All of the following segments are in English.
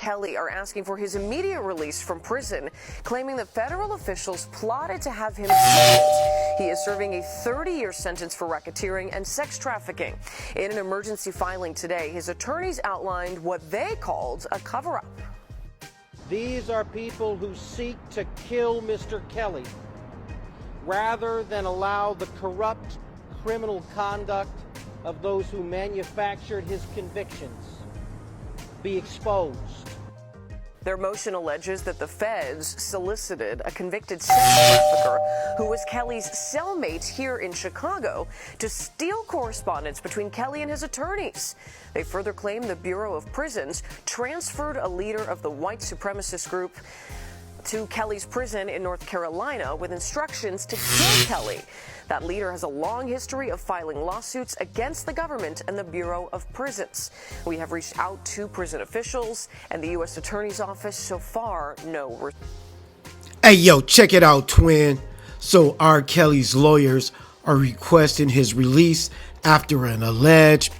Kelly are asking for his immediate release from prison, claiming that federal officials plotted to have him killed. He is serving a 30-year sentence for racketeering and sex trafficking. In an emergency filing today, his attorneys outlined what they called a cover-up. These are people who seek to kill Mr. Kelly rather than allow the corrupt criminal conduct of those who manufactured his convictions be exposed. Their motion alleges that the feds solicited a convicted sex trafficker who was Kelly's cellmate here in Chicago to steal correspondence between Kelly and his attorneys. They further claim the Bureau of Prisons transferred a leader of the white supremacist group to Kelly's prison in North Carolina with instructions to kill Kelly. That leader has a long history of filing lawsuits against the government and the Bureau of Prisons. We have reached out to prison officials and the U.S. Attorney's Office. So far, no. Hey, yo, check it out, twin. So R. Kelly's lawyers are requesting his release after an alleged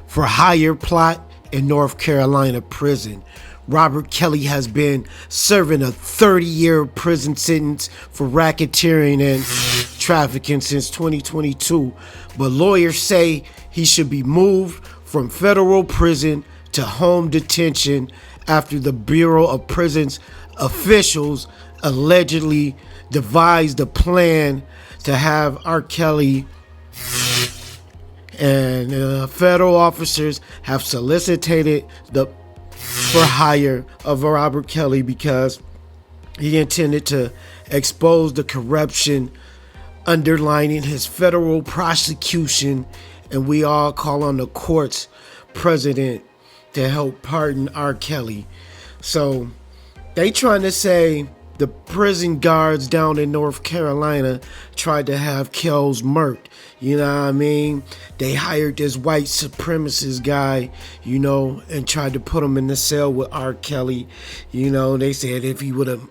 for hire plot in North Carolina prison. Robert Kelly has been serving a 30-year prison sentence for racketeering and trafficking since 2022, but lawyers say he should be moved from federal prison to home detention after the Bureau of Prisons officials allegedly devised a plan to have R. Kelly and federal officers have solicited the for hire of Robert Kelly because he intended to expose the corruption underlining his federal prosecution, and we all call on the court's president to help pardon R. Kelly. So they trying to say the prison guards down in North Carolina tried to have Kells murked. You know what I mean? They hired this white supremacist guy, you know, and tried to put him in the cell with R. Kelly. You know, they said if he would have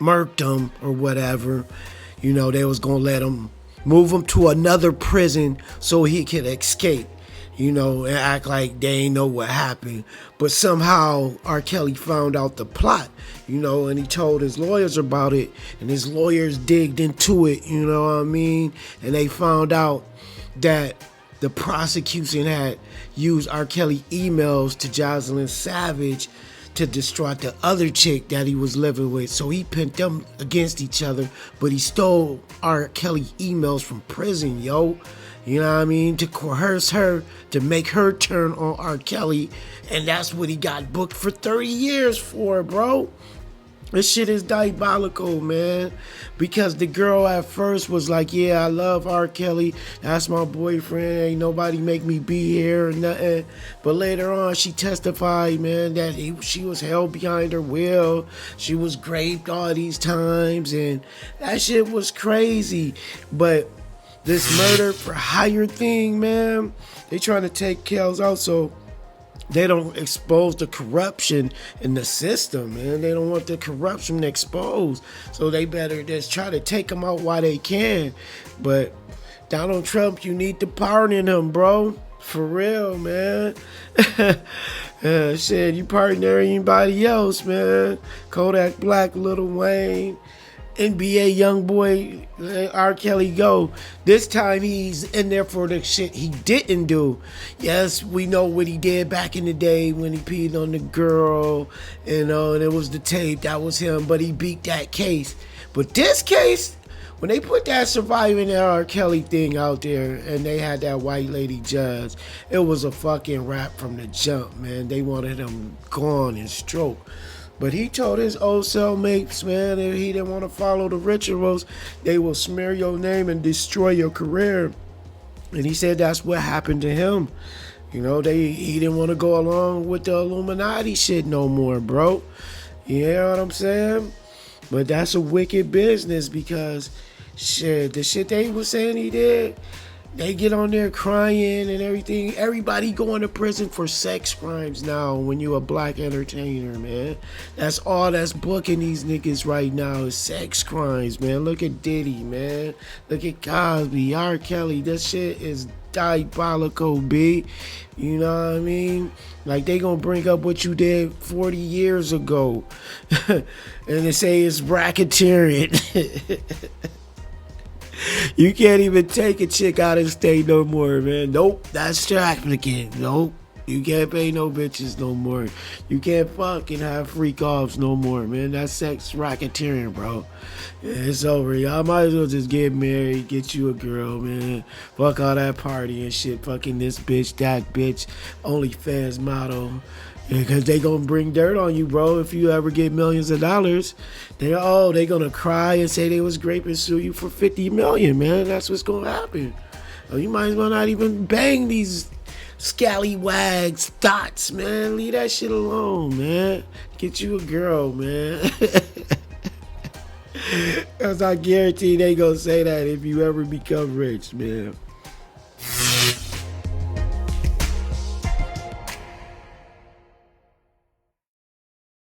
murked him or whatever, you know, they was going to let him move him to another prison so he could escape, you know, and act like they ain't know what happened. But somehow R. Kelly found out the plot, you know, and he told his lawyers about it, and his lawyers digged into it, you know what I mean? And they found out that the prosecution had used R. Kelly emails to Jocelyn Savage to distract the other chick that he was living with. So he pinned them against each other, but he stole R. Kelly emails from prison, yo. You know what I mean? To coerce her, to make her turn on R. Kelly. And that's what he got booked for 30 years for, bro. This shit is diabolical, man. Because the girl at first was like, yeah, I love R. Kelly. That's my boyfriend. Ain't nobody make me be here or nothing. But later on, she testified, man, that she was held behind her will. She was raped all these times. And that shit was crazy. But this murder for hire thing, man, they trying to take Kells out so they don't expose the corruption in the system, man. They don't want the corruption exposed. So they better just try to take them out while they can. But Donald Trump, you need to pardon him, bro. For real, man. Shit, you pardon anybody else, man. Kodak Black, Lil Wayne, NBA YoungBoy, R. Kelly go. This time he's in there for the shit he didn't do. Yes, we know what he did back in the day when he peed on the girl, and it was the tape. That was him, but he beat that case. But this case, when they put that surviving that R. Kelly thing out there and they had that white lady judge, it was a fucking rap from the jump, man. They wanted him gone and stroke. But he told his old cellmates, man, if he didn't want to follow the rituals, they will smear your name and destroy your career. And he said that's what happened to him. You know, he didn't want to go along with the Illuminati shit no more, bro. You know what I'm saying? But that's a wicked business because, shit, the shit they was saying he did, they get on there crying and everything. Everybody going to prison for sex crimes now when you a black entertainer, man. That's all that's booking these niggas right now is sex crimes, man. Look at Diddy, man. Look at Cosby, R. Kelly. This shit is diabolical, B. You know what I mean? Like, they gonna bring up what you did 40 years ago. And they say it's racketeering. You can't even take a chick out of state no more, man. Nope, that's trafficking. Nope. You can't pay no bitches no more. You can't fucking have freak offs no more, man. That's sex racketeering, bro. Yeah, it's over. Y'all might as well just get married, get you a girl, man. Fuck all that party and shit. Fucking this bitch, that bitch. OnlyFans model. Because they gonna bring dirt on you, bro. If you ever get millions of dollars, they gonna cry and say they was grape and sue you for 50 million, man. That's what's gonna happen. Oh, you might as well not even bang these scallywags thoughts, man. Leave that shit alone, man. Get you a girl, man. Cause I guarantee they gonna say that if you ever become rich, man.